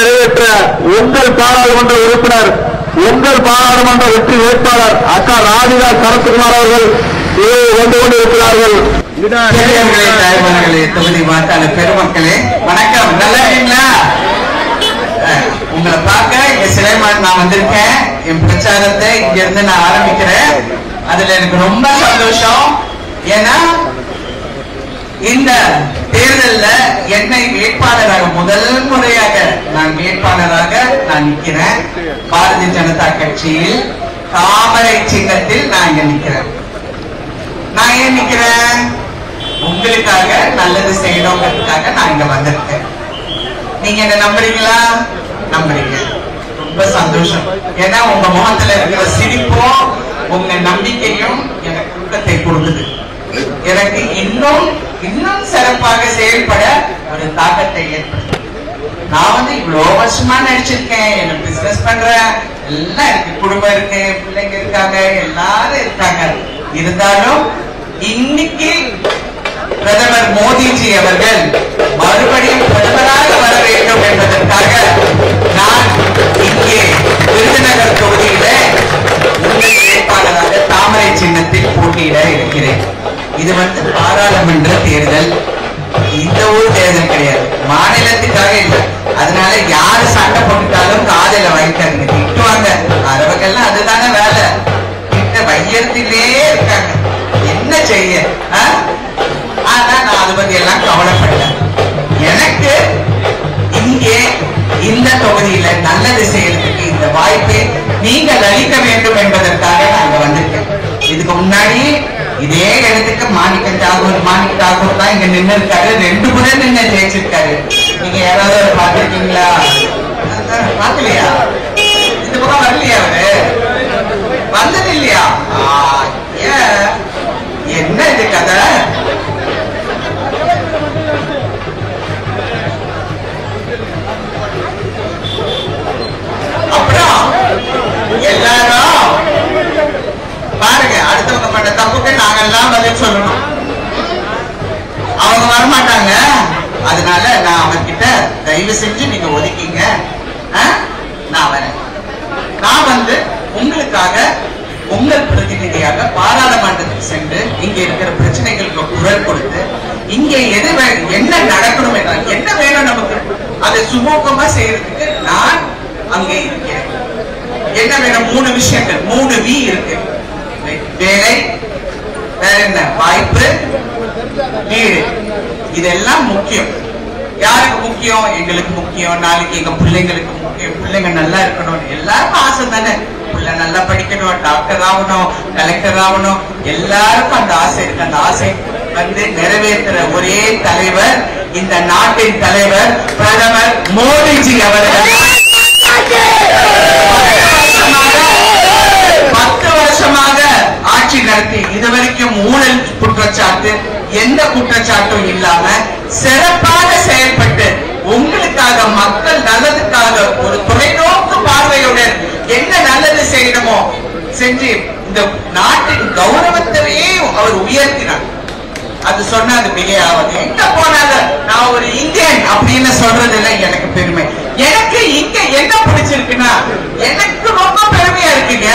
நிறைவேற்ற உங்கள் பாராளுமன்ற உறுப்பினர், உங்கள் பாராளுமன்ற வெற்றி வேட்பாளர் அக்கா ராதிகா சரத்குமார் அவர்கள் வந்து கொண்டிருக்கிறார்கள். தொகுதி வாக்காளர் பெருமக்களே வணக்கம். நல்லா இருக்கீங்களா? உங்களை பார்க்க இங்க சிலைமான் நான் வந்திருக்கேன். என் பிரச்சாரத்தை இங்க இருந்து நான் ஆரம்பிக்கிறேன். அதுல எனக்கு ரொம்ப சந்தோஷம். ஏன்னா இந்த தேர்தல்ல என்னை வேட்பாளராக முதல் முறையாக நான் வேட்பாளராக நான் நிற்கிறேன். பாரதிய ஜனதா கட்சியில் தாமரை சின்னத்தில் நான் இங்க நிற்கிறேன். நான் ஏன் நிக்கிறேன்? உங்களுக்காக நல்லது செய்யணுங்கிறதுக்காக நான் இங்க வந்திருக்கேன். நீங்க என்ன நம்புறீங்களா? நம்புறீங்க, ரொம்ப சந்தோஷம். ஏன்னா உங்க முகத்துல இருக்கிற சிரிப்பும் உங்க நம்பிக்கையும் எனக்கு ஊக்கத்தை கொடுக்குது. எனக்கு இன்னும் இன்னும் சிறப்பாக செயல்பட ஒரு தாக்கத்தை ஏற்படுது. நான் இவ்வளவு வருஷமா நடிச்சிருக்கேன், என்ன பிசினஸ் பண்றேன், எல்லாம் இருக்கு, குடும்பம் இருக்கு, பிள்ளைங்க இருக்காங்க, எல்லாரும் இருக்காங்க. இருந்தாலும் இன்னைக்கு பிரதமர் மோடிஜி அவர்கள் மறுபடியும் பிரதமராக வர வேண்டும் என்பதற்காக நான் இங்கே விருதுநகர் தொகுதியில உங்கள் வேட்பாளராக தாமரை சின்னத்தில் போட்டியிட இருக்கிறேன். இது பாராளுமன்ற தேர்தல், இந்த ஒரு தேர்தல் கிடையாது, மாநிலத்துக்காக இல்லை. அதனால யாரு சண்டை போட்டுட்டாலும் காதல வாங்கிட்டாங்க, திட்டுவாங்க, அரவங்கள்லாம் அதுதானே வேலை, கிட்ட வையத்திலே இருக்காங்க, என்ன செய்ய. ஆனா நான் அதை பத்தி எல்லாம் கவலைப்படல. எனக்கு இங்கே இந்த தொகுதியில நல்லது செய்யறதுக்கு இந்த வாய்ப்பை நீங்கள் அளிக்க வேண்டும் என்பதற்காக நாங்க வந்திருக்கேன். இதுக்கு முன்னாடி இதே இடத்துக்கு மாணிக்க தாகூர் தான் இங்க நின்று இருக்காரு. 2 முறை நின்று ஜெயிச்சிருக்காரு. நீங்க யாராவது பார்த்திருக்கீங்களா? பார்க்கலையா? இந்த பக்கம் வரலையா? அவரு வந்தது இல்லையா? என்ன இது கதை? அப்புறம் எல்லாரும் பாருங்க, அடுத்தவங்க பண்ண தப்புக்கு நாங்கெல்லாம் பதில் சொல்லணும். அவங்க வரமாட்டாங்க. அதனால நான் அவர்கிட்ட தயவு செஞ்சு நீங்க ஒதுக்கிங்க, நான் வரேன். நான் உங்களுக்காக உங்கள் பிரதிநிதியாக பாராளுமன்றத்துக்கு சென்று இங்க இருக்கிற பிரச்சனைகளுக்கு குரல் கொடுத்து இங்க எது என்ன நடக்கணும் என்றால் என்ன வேணும் நமக்கு அதை சுமூகமா செய்யறதுக்கு நான் அங்கே இருக்கிறேன். என்ன வேணும்? 3 விஷயங்கள், 3 V இருக்கு. வேலை, வேற என்ன, வாய்ப்பு, வீடு. இதெல்லாம் முக்கியம். யாருக்கு முக்கியம்? எங்களுக்கு முக்கியம். நாளைக்கு எங்க பிள்ளைங்களுக்கு முக்கியம். பிள்ளைங்க நல்லா இருக்கணும், எல்லாருக்கும் ஆசை தானே. பிள்ளை நல்லா படிக்கணும், டாக்டர் ஆகணும், கலெக்டர் ஆகணும், எல்லாருக்கும் அந்த ஆசை இருக்கு. அந்த ஆசை நிறைவேற்றுற ஒரே தலைவர் இந்த நாட்டின் தலைவர் பிரதமர் மோடிஜி அவர்கள். 10 வருஷமாக ஆட்சி நடத்தி இதுவரைக்கும் ஊழல் குற்றச்சாட்டு எந்த குற்றச்சாட்டும் இல்லாம சிறப்பாக செயல்பட்டு உங்களுக்காக மக்கள் நல்லதுக்காக ஒரு தொலைநோக்கு பார்வையுடன் என்ன நல்லது செய்யணுமோ செஞ்சு இந்த நாட்டின் கௌரவத்தையே அவர் உயர்த்தினார். அது சொன்ன அது மிகையாவது. எங்க போனாலும் நான் ஒரு இந்தியன் அப்படின்னு சொல்றதுல எனக்கு பெருமை. எனக்கு இங்க என்ன பிடிச்சிருக்குன்னா எனக்கு ரொம்ப பெருமையா இருக்குங்க.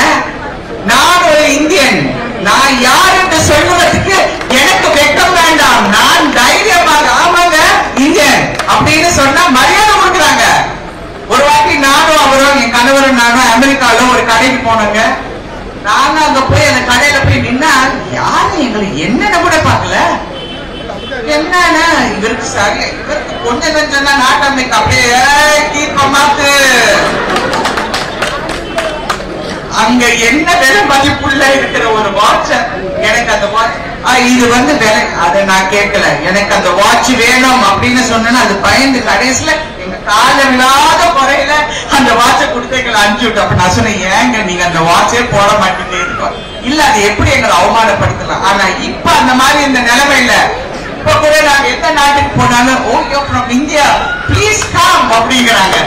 நான் ஒரு இந்தியன், நான் யார் என்று சொல்வதற்கு எனக்கு வெட்கம் வேண்டாம். நான் தைரியமாக ஆமாங்க இந்தியன் அப்படின்னு சொன்னா மரியாதை கொடுக்குறாங்க. ஒரு வாட்டி நானும் அவரும் என் கணவரும் நானும் அமெரிக்கால ஒரு கடைக்கு போனோங்க. நானும் அங்க போய் அந்த கடையில போய் நின்னா யாரும் எங்களை என்னன்னு கூட பார்க்கல. என்னன்னா இவருக்கு சரி, இவருக்கு கொஞ்சம் கொஞ்சம் தான் நாட்டமைக்கு அப்படியே கீப்பமாக்கு. அங்க என்ன விலை மதிப்புள்ள இருக்கிற ஒரு வாட்ச எனக்கு அந்த வாட்ச் இது விலை அதை நான் கேட்கல. எனக்கு அந்த வாட்ச் வேணும் அப்படின்னு சொன்னா அது பயந்து கடைசியில எங்க காலம் இல்லாத குறையில அந்த வாட்சை கொடுத்து எங்களை அனுப்பிச்சு விட்டு. அப்ப நான் சொன்னேன், ஏங்க நீங்க அந்த வாட்சே போட மாட்டீங்க இருக்கோம் இல்ல, அது எப்படி எங்களை அவமானப்படுத்தலாம். ஆனா இப்ப அந்த மாதிரி இந்த நிலைமையில இப்ப கூட நாங்க எந்த நாட்டுக்கு போனாலும் oh you from India please come அப்படிங்கிறாங்க.